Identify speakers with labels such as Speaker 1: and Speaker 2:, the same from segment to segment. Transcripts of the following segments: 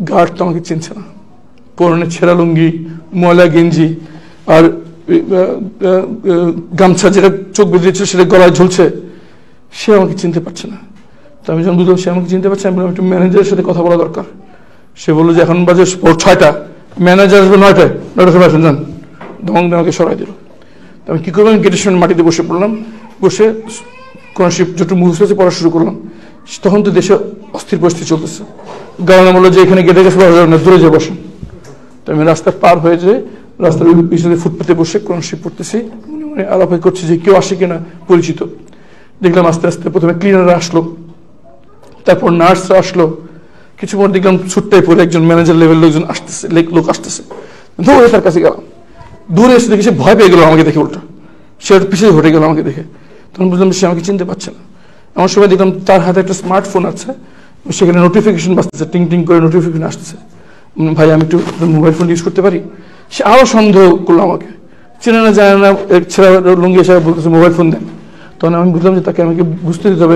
Speaker 1: Guard তো আমাকে চিনছে না, পরনে ছেঁড়া লুঙ্গি, ময়লা গেঞ্জি আর গামছা যেটা চোখ বেরিয়েছিল সেটা গলায় ঝুলছে, সে আমাকে চিনতে পারছে না। তো আমি যখন বুঝলাম সে আমাকে চিনতে পারছে, আমি বললাম একটু ম্যানেজারের সাথে কথা বলা দরকার। সে বললো যে এখন বাজে 6টা, ম্যানেজার আসবে 9টায় সময় আসুন, যান। দমন আমাকে সরাই দিল। আমি কী করলাম, গেটের সামনে মাটিতে বসে পড়লাম, বসে কোরআন শরীফ যেটু মুখস্থ হচ্ছে পড়া শুরু করলাম। তখন তো দেশে অস্থির পরিস্থিতি চলতেছে। গার্ড বললো যে এখানে গেটের কাছে বসা যাবে না, দূরে যেয়ে বসেন। তো আমি রাস্তা পার হয়ে যেয়ে রাস্তার পিছনে ফুটপাতে বসে কোরআন শরীফ পড়তেছি, মানে আলাপ করছি যে কেউ আসে কিনা পরিচিত। দেখলাম আস্তে আস্তে প্রথমে ক্লিনাররা আসলো, তারপর নার্সরা আসলো, কিছু পর দেখলাম ছুট্টাই পরে একজন ম্যানেজার লেভেল লোক আসতেছে, দৌড়ে তার কাছে গেলাম। দূরে এসে দেখে সে ভয় পেয়ে গেল আমাকে দেখে, উল্টা সে পিছিয়ে ঘটে গেল আমাকে দেখে। তখন বুঝলাম সে আমাকে চিনতে পারছে না। এমন সময় দেখলাম তার হাতে একটা স্মার্টফোন আছে, সেখানে নোটিফিকেশন বাজতেছে, টিং টিং করে নোটিফিকেশন আসতেছে। ভাই আমি একটু মোবাইল ফোন ইউজ করতে পারি? সে আরো সন্দেহ করলো আমাকে, চেনে না জানে না, ছেঁড়া লুঙ্গি এসে বলতেছে মোবাইল ফোন দেন। তখন আমি বুঝলাম যে তাকে আমাকে বুঝতে দিতে হবে।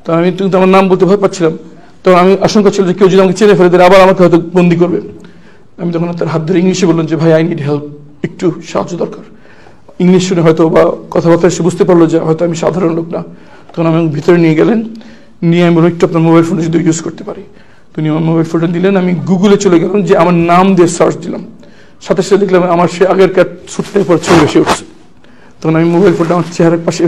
Speaker 1: তো আমি কিন্তু আমার নাম বলতে ভয় পাচ্ছিলাম। তখন আমি আশঙ্কা ছিল যে কেউ যদি আমাকে চেনে ফেলে দেয় আবার আমাকে হয়তো বন্দি করবে। আমি তখন তার হাত ধরে ইংলিশে বললাম যে ভাই আই নিড হেল্প, একটু সাহায্য দরকার। ইংলিশ শুনে হয়তো বা কথাবার্তা সে বুঝতে পারলো যে হয়তো আমি সাধারণ লোক না। তখন আমি ভিতরে নিয়ে গেলেন, নিয়ে আমি বললাম একটু আপনার মোবাইল ফোনটা যদি ইউজ করতে পারি। তিনি আমার মোবাইল ফোনটা দিলেন, আমি গুগলে চলে গেলাম, যে আমার নাম দিয়ে সার্চ দিলাম, সাথে সাথে দেখলাম আমার সে আগেরকার ছুটতে পর ছবি এসে উঠছে। তখন আমি মোবাইল ফোনটা আমার চেহারার পাশে